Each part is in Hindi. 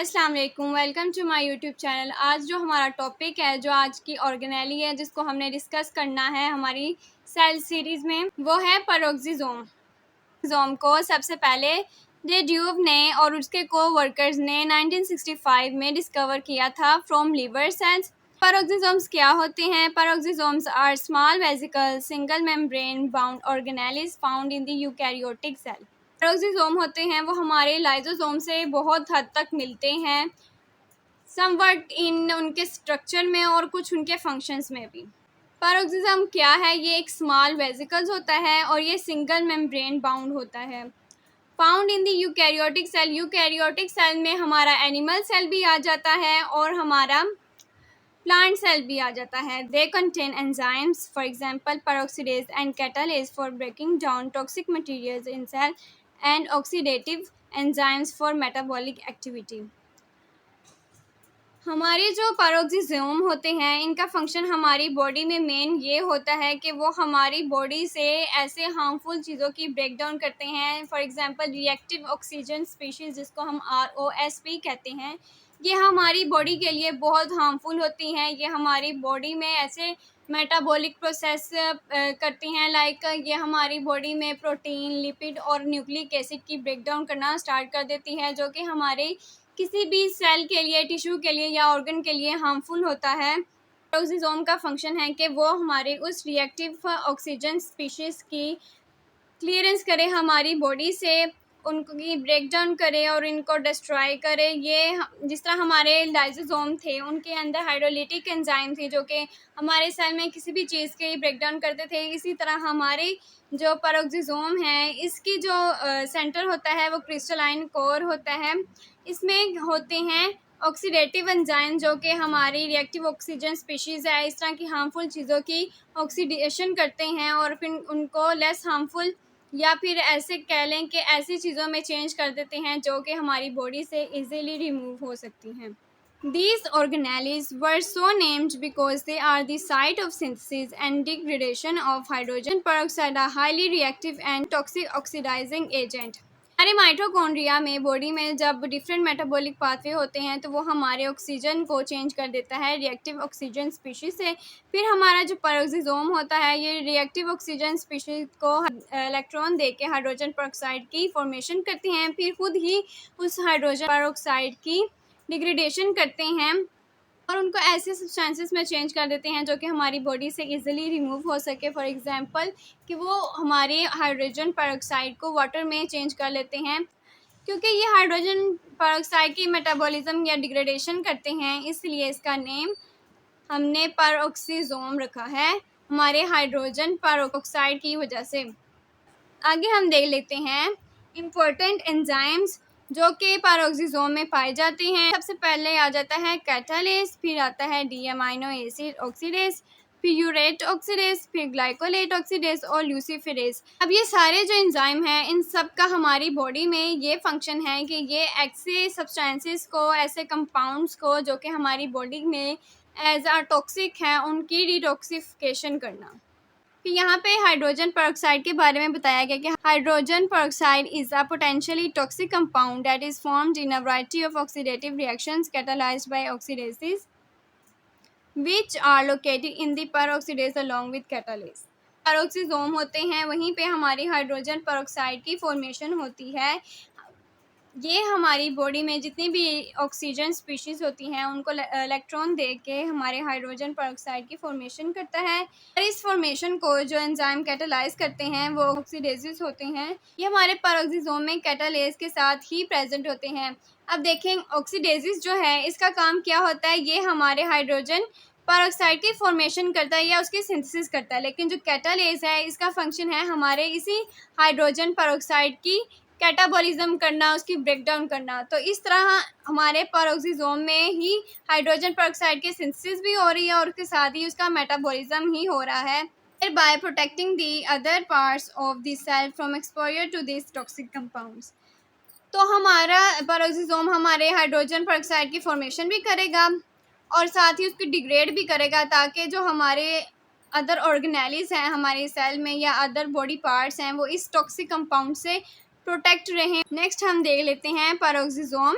अस्सलाम वालेकुम, welcome to my YouTube channel. आज जो हमारा टॉपिक है, जो आज की ऑर्गेनेली है, जिसको हमने डिस्कस करना है हमारी सेल सीरीज़ में, वो है पेरोक्सिसोम। जोम को सबसे पहले जे ड्यूब ने और उसके को वर्कर्स ने 1965 में डिस्कवर किया था फ्रॉम लिवर सेल्स। पेरोक्सिसोम्स क्या होते हैं? Peroxisomes are small vesicle single membrane bound organelles found in the eukaryotic cell. Peroxisome होते हैं वो हमारे लाइजोसोम से बहुत हद तक मिलते हैं, समवट इन उनके स्ट्रक्चर में और कुछ उनके फंक्शंस में भी। पेरोक्सिसम क्या है? ये एक स्मॉल वेसिकल्स होता है और ये सिंगल मेम्ब्रेन बाउंड होता है। Found in the eukaryotic cell. Eukaryotic cell में हमारा एनिमल सेल भी आ जाता है और हमारा प्लांट सेल भी आ जाता है। They contain enzymes, for example peroxidase and catalase for breaking down toxic materials in cell and oxidative enzymes for metabolic activity. हमारे जो पेरोक्सिसोम होते हैं, इनका फंक्शन हमारी बॉडी में मेन ये होता है कि वो हमारी बॉडी से ऐसे हार्मफुल चीज़ों की ब्रेक डाउन करते हैं। For example reactive oxygen species, जिसको हम ROSP कहते हैं, ये हमारी बॉडी के लिए बहुत हार्मफुल होती हैं। ये हमारी बॉडी में ऐसे मेटाबॉलिक प्रोसेस करती हैं, लाइक ये हमारी बॉडी में प्रोटीन, लिपिड और न्यूक्लिक एसिड की ब्रेक डाउन करना स्टार्ट कर देती है, जो कि हमारे किसी भी सेल के लिए, टिश्यू के लिए या ऑर्गन के लिए हार्मफुल होता है। पेरोक्सिसोम का फंक्शन है कि वो हमारे उस रिएक्टिव ऑक्सीजन स्पीशीज़ की क्लियरेंस करे हमारी बॉडी से, उनकी ब्रेक डाउन करे और इनको डिस्ट्रॉय करे। ये जिस तरह हमारे लाइसोसोम थे, उनके अंदर हाइड्रोलिटिक एंजाइम थी जो कि हमारे सेल में किसी भी चीज़ के ब्रेक डाउन करते थे। इसी तरह हमारे जो पेरोक्सिसोम है, इसकी जो सेंटर होता है वो क्रिस्टलाइन कोर होता है। इसमें होते हैं ऑक्सीडेटिव एंजाइम जो कि हमारी रिएक्टिव ऑक्सीजन स्पीशीज़ है, इस तरह की हार्मफुल चीज़ों की ऑक्सीडेशन करते हैं और फिर उनको लेस हार्मफुल या फिर ऐसे कह लें कि ऐसी चीज़ों में चेंज कर देते हैं जो कि हमारी बॉडी से इजीली रिमूव हो सकती हैं। These organelles were so named because they are the site of synthesis and degradation of hydrogen peroxide, a highly reactive and toxic oxidizing agent. हमारे माइटोकॉन्ड्रिया में, बॉडी में जब डिफरेंट मेटाबॉलिक पाथवे होते हैं तो वो हमारे ऑक्सीजन को चेंज कर देता है रिएक्टिव ऑक्सीजन स्पीशीज से। फिर हमारा जो पेरोक्सिसोम होता है, ये रिएक्टिव ऑक्सीजन स्पीशीज को इलेक्ट्रॉन दे के हाइड्रोजन पेरोक्साइड की फॉर्मेशन करते हैं, फिर खुद ही उस हाइड्रोजन पेरोक्साइड की डिग्रेडेशन करते हैं और उनको ऐसे सब्सटेंसेस में चेंज कर देते हैं जो कि हमारी बॉडी से इजीली रिमूव हो सके। फॉर एग्जांपल कि वो हमारे हाइड्रोजन पेरोक्साइड को वाटर में चेंज कर लेते हैं, क्योंकि ये हाइड्रोजन पेरोक्साइड की मेटाबॉलिज्म या डिग्रेडेशन करते हैं, इसलिए इसका नेम हमने पेरोक्सिसोम रखा है, हमारे हाइड्रोजन पेरोक्साइड की वजह से। आगे हम देख लेते हैं इम्पोर्टेंट एंजाइम्स जो कि पेरोक्सिसोम में पाए जाते हैं। सबसे पहले आ जाता है कैटालेज, फिर आता है डी अमीनो एसिड ऑक्सीडेज, फिर यूरेट ऑक्सीडेज, फिर ग्लाइकोलेट ऑक्सीडेज और ल्यूसीफेरेज। अब ये सारे जो एंजाइम हैं, इन सब का हमारी बॉडी में ये फंक्शन है कि ये ऐसे सब्सटेंसेस को, ऐसे कंपाउंड्स को जो कि हमारी बॉडी में एज अ टॉक्सिक हैं, उनकी डिटॉक्सिफिकेशन करना। फिर यहाँ पे हाइड्रोजन पेरोक्साइड के बारे में बताया गया कि hydrogen peroxide is a potentially toxic compound that is formed in a variety of oxidative reactions catalysed by oxidases which are located in the peroxidase along with catalase. Peroxisome होते हैं, वहीं पे हमारी हाइड्रोजन पेरोक्साइड की फॉर्मेशन होती है। ये हमारी बॉडी में जितनी भी ऑक्सीजन स्पीशीज़ होती हैं, उनको इलेक्ट्रॉन दे के हमारे हाइड्रोजन पेरोक्साइड की फॉर्मेशन करता है और इस फॉर्मेशन को जो एंजाइम कैटालाइज करते हैं वो ऑक्सीडेसिस होते हैं। ये हमारे पेरोक्सिसोम में कैटालेज के साथ ही प्रेजेंट होते हैं। अब देखें, ऑक्सीडेसिस जो है, इसका काम क्या होता है? ये हमारे हाइड्रोजन पेरोक्साइड की फॉर्मेशन करता है या उसकी सिंथेसिस करता है, लेकिन जो कैटालेज है, इसका फंक्शन है हमारे इसी हाइड्रोजन पेरोक्साइड की कैटाबॉलिज्म करना, उसकी ब्रेक डाउन करना। तो इस तरह हमारे पेरोक्सिसोम में ही हाइड्रोजन पेरोक्साइड की सिंथेसिस भी हो रही है और उसके साथ ही उसका मेटाबॉलिज्म ही हो रहा है, by protecting the other parts of the cell from exposure to this toxic compounds. तो हमारा पेरोक्सिसोम हमारे हाइड्रोजन पेरोक्साइड की फॉर्मेशन भी करेगा और साथ ही उसकी डिग्रेड भी करेगा, ताकि जो हमारे अदर ऑर्गेनेलिज हैं हमारे सेल में या अदर बॉडी पार्ट्स हैं, वो इस टॉक्सिक कंपाउंड से प्रोटेक्ट रहें। नेक्स्ट हम देख लेते हैं पेरोक्सिसोम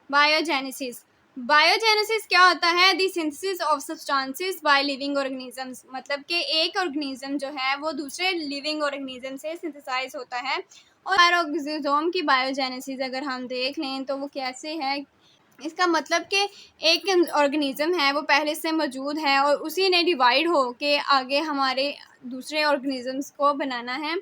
बायोजेनेसिस। बायोजेनेसिस क्या होता है? The synthesis of substances by living organisms. मतलब कि एक ऑर्गेनिज्म जो है वो दूसरे लिविंग ऑर्गेनिज्म से सिंथेसाइज होता है। और पैरोक्सिसोम की बायोजेनेसिस अगर हम देख लें तो वो कैसे है, इसका मतलब कि एक ऑर्गेनिज्म है वो पहले से मौजूद है और उसी ने डिवाइड हो के आगे हमारे दूसरे ऑर्गेनिजम्स को बनाना है।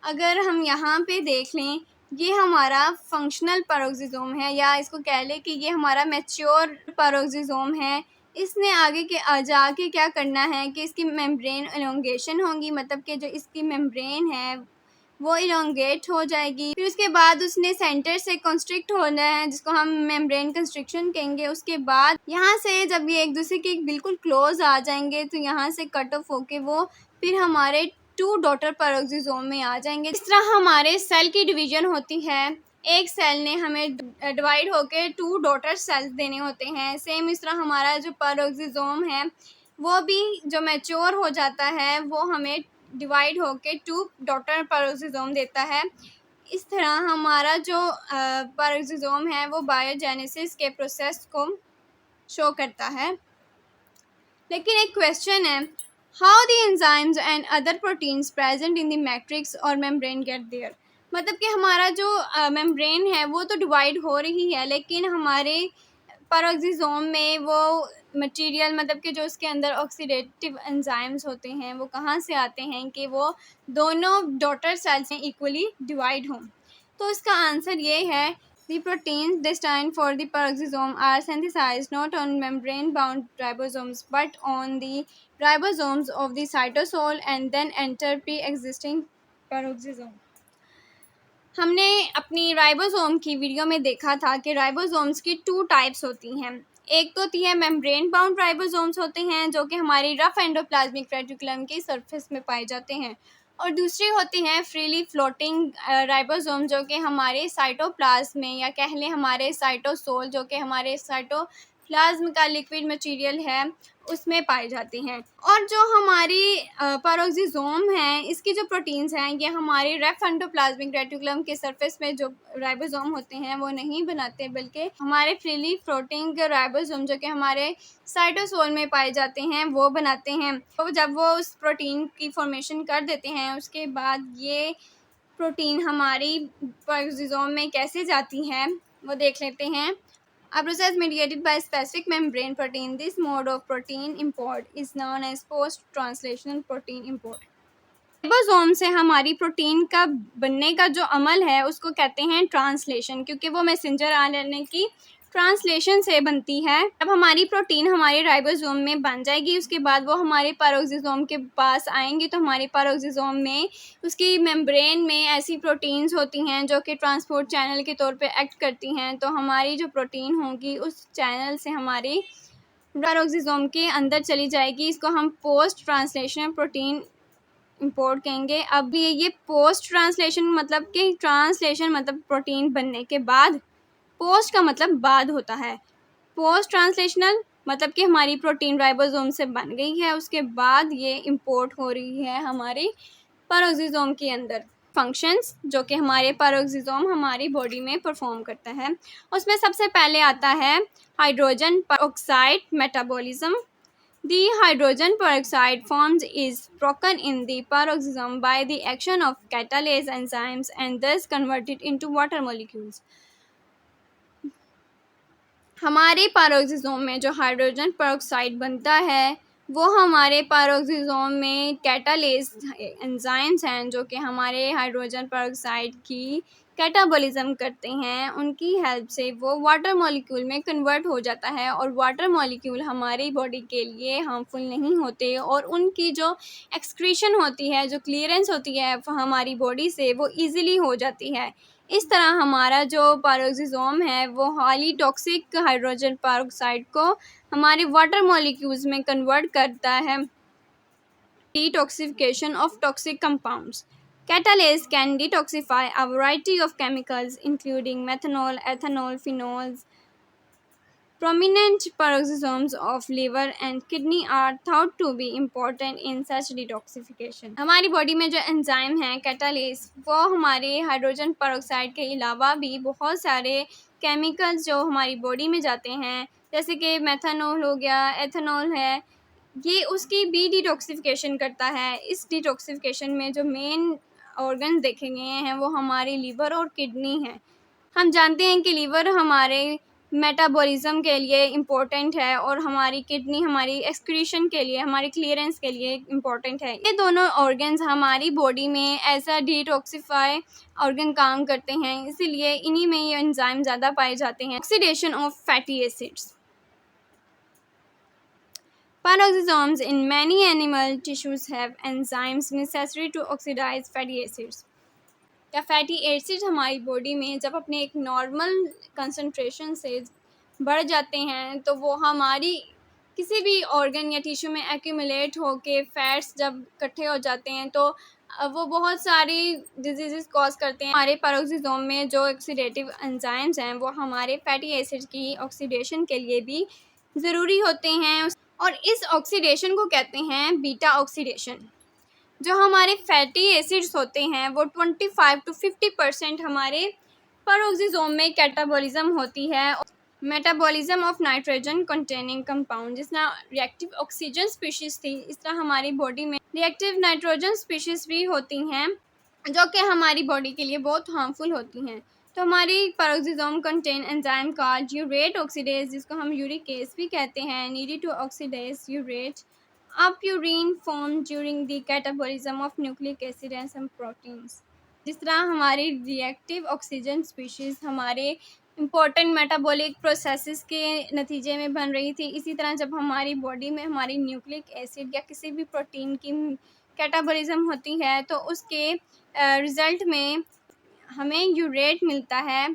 अगर हम यहाँ पे देख लें, ये हमारा फंक्शनल पैरोक्सिसोम है, या इसको कह लें कि ये हमारा मैच्योर पैरोक्सिसोम है। इसने आगे के जाके क्या करना है कि इसकी मेम्ब्रेन एलोंगेशन होगी, मतलब कि जो इसकी मेम्ब्रेन है वो इलोंगेट हो जाएगी। फिर उसके बाद उसने सेंटर से कंस्ट्रिक्ट होना है, जिसको हम मेम्ब्रेन कंस्ट्रिक्शन कहेंगे। उसके बाद यहाँ से जब ये एक दूसरे के बिल्कुल क्लोज आ जाएंगे तो यहाँ से कट ऑफ होके वो फिर हमारे टू डॉटर पैरोक्सिसोम में आ जाएंगे। इस तरह हमारे सेल की डिवीजन होती है। एक सेल ने हमें डिवाइड होके टू डॉटर सेल्स देने होते हैं। सेम इस तरह हमारा जो पैरोक्सिसोम है वो भी जो मैच्योर हो जाता है वो हमें डिवाइड होके टू डॉटर पैरोक्सिसोम देता है। इस तरह हमारा जो पैरोक्सिसोम है वो बायोजेनेसिस के प्रोसेस को शो करता है। लेकिन एक क्वेश्चन है, how the enzymes and other proteins present in the matrix और मेम्ब्रेन गेट देयर। मतलब कि हमारा जो मेम्ब्रेन है वो तो डिवाइड हो रही है, लेकिन हमारे पैरोक्सिसोम में वो मटेरियल, मतलब कि जो उसके अंदर ऑक्सीडेटिव एंजाइम्स होते हैं वो कहाँ से आते हैं कि वो दोनों डॉटर सेल्स में इक्वली डिवाइड हों। तो इसका आंसर ये है, the proteins destined for the peroxisome are synthesized not on membrane-bound ribosomes but on the ribosomes of the cytosol and then enter pre-existing peroxisome। हमने अपनी राइबोसोम की वीडियो में देखा था कि राइबोसोम्स की टू टाइप्स होती हैं। एक तो होती है मेम्ब्रेन बाउंड राइबोसोम्स होते हैं जो कि हमारी रफ एंडोप्लाज्मिक रेटिकुलम की सरफेस में पाए जाते हैं, और दूसरी होती हैं फ्रीली फ्लोटिंग राइबोसोम जो कि हमारे साइटोप्लाज्म में, या कह लें हमारे साइटोसोल जो कि हमारे साइटोप्लाज्म का लिक्विड मटेरियल है उसमें पाए जाते हैं। और जो हमारी पैरोक्सिसोम है इसकी जो प्रोटीन्स हैं ये हमारे रेफ एंडोप्लाज्मिक रेटिकुलम के सरफेस में जो राइबोसोम होते हैं वो नहीं बनाते, बल्कि हमारे फ्रीली फ्लोटिंग राइबोसोम जो कि हमारे साइटोसोल में पाए जाते हैं वो बनाते हैं। तो जब वो उस प्रोटीन की फॉर्मेशन कर देते हैं उसके बाद ये प्रोटीन हमारी पैरोक्सिसोम में कैसे जाती है वो देख लेते हैं। A process mediated by specific membrane protein. This mode of protein import is known as post-translational protein import. Ribosome से हमारी प्रोटीन का बनने का जो अमल है उसको कहते हैं ट्रांसलेशन, क्योंकि वो मैसेंजर आरएनए की ट्रांसलेशन से बनती है। जब हमारी प्रोटीन हमारे राइबोसोम में बन जाएगी उसके बाद वो हमारे पैरोक्सिसोम के पास आएंगी, तो हमारे पैरोक्सिसोम में उसकी मेम्ब्रेन में ऐसी प्रोटीन्स होती हैं जो कि ट्रांसपोर्ट चैनल के तौर पे एक्ट करती हैं। तो हमारी जो प्रोटीन होगी उस चैनल से हमारी पैरोक्सिसोम के अंदर चली जाएगी। इसको हम पोस्ट ट्रांसलेशनल प्रोटीन इंपोर्ट कहेंगे। अब ये पोस्ट ट्रांसलेशन मतलब कि ट्रांसलेशन मतलब प्रोटीन बनने के बाद, पोस्ट का मतलब बाद होता है, पोस्ट ट्रांसलेशनल मतलब कि हमारी प्रोटीन राइबोसोम से बन गई है उसके बाद ये इंपोर्ट हो रही है हमारी पैरोक्सिसोम के अंदर। फंक्शंस जो कि हमारे पैरोक्सिसोम हमारी बॉडी में परफॉर्म करता है उसमें सबसे पहले आता है hydrogen peroxide metabolism. The hydrogen peroxide formed is broken in the peroxisome by the action of catalase enzymes and thus converted into water molecules। हमारे पैरोक्सिसोम में जो हाइड्रोजन पेरोक्साइड बनता है वो हमारे पैरोक्सिसोम में कैटालेस एंजाइम्स हैं जो कि हमारे हाइड्रोजन पेरोक्साइड की कैटाबॉलिज्म करते हैं, उनकी हेल्प से वो वाटर मॉलिक्यूल में कन्वर्ट हो जाता है। और वाटर मॉलिक्यूल हमारी बॉडी के लिए हार्मफुल नहीं होते और उनकी जो एक्सक्रीशन होती है, जो क्लियरेंस होती है हमारी बॉडी से, वो ईज़िली हो जाती है। इस तरह हमारा जो पैरोक्सिसोम है वो हाईली टॉक्सिक हाइड्रोजन पेरोक्साइड को हमारे वाटर मॉलिक्यूल्स में कन्वर्ट करता है। Detoxification of toxic compounds. Catalase can detoxify a variety of chemicals including methanol, ethanol, phenols. Prominent peroxisomes of liver and kidney are thought to be important in such detoxification। हमारी बॉडी में जो एंजाइम है कैटालेस वो हमारे हाइड्रोजन पेरोक्साइड के अलावा भी बहुत सारे केमिकल्स जो हमारी बॉडी में जाते हैं, जैसे कि मेथनॉल हो गया, एथेनॉल है, ये उसकी भी डिटॉक्सिफिकेशन करता है। इस डिटॉक्सिफिकेशन में जो मेन ऑर्गन देखे गए हैं वो हमारी लीवर और किडनी हैं। हम जानते हैं कि लीवर हमारे मेटाबॉलिज्म के लिए इम्पोर्टेंट है और हमारी किडनी हमारी एक्सक्रीशन के लिए, हमारी क्लियरेंस के लिए इम्पोर्टेंट है। ये दोनों ऑर्गन्स हमारी बॉडी में ऐसा डिटॉक्सिफाई ऑर्गन काम करते हैं, इसीलिए इन्हीं में ये एंजाइम ज़्यादा पाए जाते हैं। Oxidation of fatty acids. Peroxisomes in many animal tissues have enzymes necessary to oxidize fatty acids. या फैटी एसिड हमारी बॉडी में जब अपने एक नॉर्मल कंसंट्रेशन से बढ़ जाते हैं तो वो हमारी किसी भी ऑर्गन या टिश्यू में एक्यूमुलेट होके फैट्स जब इकट्ठे हो जाते हैं तो वो बहुत सारी डिजीज़ कॉज करते हैं। हमारे पेरोक्सिसोम में जो ऑक्सीडेटिव एंजाइम्स हैं वो हमारे फैटी एसिड की ऑक्सीडेशन के लिए भी ज़रूरी होते हैं और इस ऑक्सीडेशन को कहते हैं बीटा ऑक्सीडेशन। जो हमारे फैटी एसिड्स होते हैं वो 25 to 50% हमारे पेरोक्सिसोम में कैटाबॉलिज्म होती है। Metabolism of nitrogen containing compound, जिस तरह रिएक्टिव ऑक्सीजन स्पीशीज़ थी इस तरह हमारी बॉडी में रिएक्टिव नाइट्रोजन स्पीशीज़ भी होती हैं जो कि हमारी बॉडी के लिए बहुत हार्मफुल होती हैं। तो हमारी पेरोक्सिसोम कंटेन एंजाइम का यूरेट ऑक्सीडेज, जिसको हम यूरिक एसिड भी कहते हैं, needed to oxidase urate a purine formed during the catabolism of nucleic acid and some proteins। जिस तरह हमारी रिएक्टिव ऑक्सीजन स्पीशीज़ हमारे इम्पोर्टेंट मेटाबॉलिक प्रोसेसेस के नतीजे में बन रही थी, इसी तरह जब हमारी बॉडी में हमारी न्यूक्लिक एसिड या किसी भी प्रोटीन की कैटाबॉलिज्म होती है तो उसके रिज़ल्ट में हमें यूरेट मिलता है।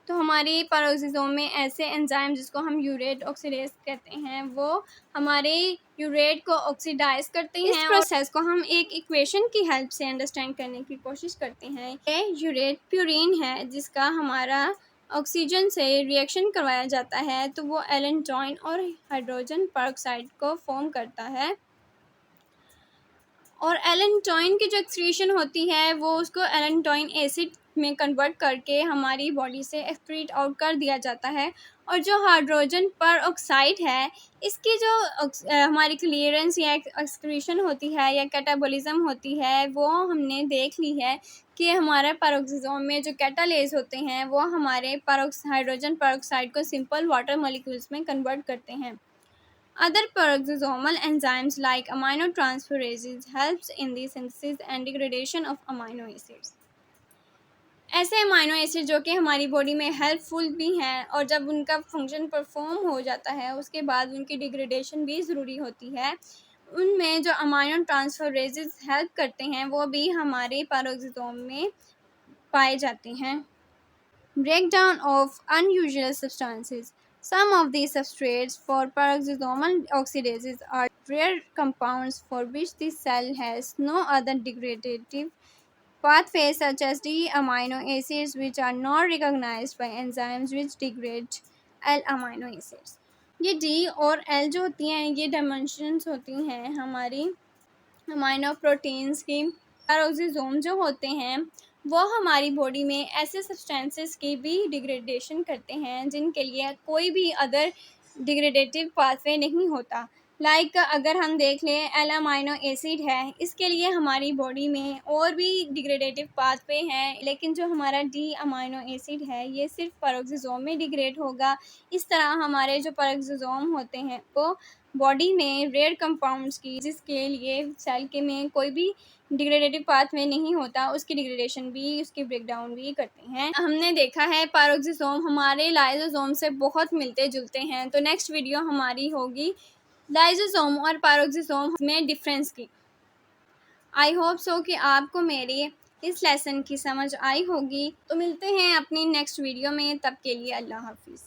तो हमारी पेरोक्सिसोम में ऐसे एंजाइम जिसको हम यूरेट ऑक्सीडेज कहते हैं वो हमारे यूरेट को ऑक्सीडाइज करते हैं। इस प्रोसेस को हम एक इक्वेशन की हेल्प से अंडरस्टैंड करने की कोशिश करते हैं। ये यूरेट प्यूरिन है जिसका हमारा ऑक्सीजन से रिएक्शन करवाया जाता है तो वो एलेंटोइन और हाइड्रोजन पेरोक्साइड को फॉर्म करता है और एलेंटोइन की जो एक्सक्रीशन होती है वो उसको एलेंटोइन एसिड में कन्वर्ट करके हमारी बॉडी से एक्सक्रीट आउट कर दिया जाता है। और जो हाइड्रोजन पेरोक्साइड है इसकी जो हमारी क्लियरेंस या एक्सक्रीशन होती है या कैटाबॉलिज्म होती है वो हमने देख ली है कि हमारे पेरोक्सिसोम में जो कैटालेज होते हैं वो हमारे हाइड्रोजन पेरोक्साइड को सिंपल वाटर मॉलिक्यूल्स में कन्वर्ट करते हैं। Other peroxisomal enzymes like aminotransferases helps in the synthesis and degradation of amino acids। ऐसे अमाइनो एसिड जो कि हमारी बॉडी में हेल्पफुल भी हैं और जब उनका फंक्शन परफॉर्म हो जाता है उसके बाद उनकी डिग्रेडेशन भी ज़रूरी होती है। उनमें जो अमाइनो ट्रांसफरेजेस हेल्प करते हैं वो भी हमारे पेरोक्सिसोम में पाए जाते हैं। Breakdown of unusual substances। Some of these substrates for peroxisomal oxidases are rare compounds for which the cell has no other degradative pathways such as D-amino acids which are not recognized by enzymes which degrade L-amino acids। ये D और L जो होती हैं ये डायमेंशंस होती हैं हमारी अमाइनो प्रोटीन्स की। पेरोक्सिसोम जो होते हैं वो हमारी बॉडी में ऐसे सब्सटेंसेस की भी डिग्रेडेशन करते हैं जिनके लिए कोई भी अदर डिग्रेडेटिव पाथवे नहीं होता। लाइक अगर हम देख लें एल अमाइनो एसिड है इसके लिए हमारी बॉडी में और भी डिग्रेडेटिव पाथवे हैं लेकिन जो हमारा डी अमाइनो एसिड है ये सिर्फ पेरोक्सिसोम में डिग्रेड होगा। इस तरह हमारे जो पेरोक्सिसोम होते हैं वो बॉडी में रेयर कंपाउंड्स की जिसके लिए सेल के में कोई भी डिग्रेडेटिव पाथ में नहीं होता उसकी डिग्रेडेशन भी उसकी ब्रेकडाउन भी करते हैं। हमने देखा है पेरोक्सिसोम हमारे लाइसोसोम से बहुत मिलते जुलते हैं। तो नेक्स्ट वीडियो हमारी होगी लाइसोसोम और पेरोक्सिसोम में डिफरेंस की। आई होप सो कि आपको मेरी इस लेसन की समझ आई होगी। तो मिलते हैं अपनी नेक्स्ट वीडियो में, तब के लिए अल्लाह हाफिज़।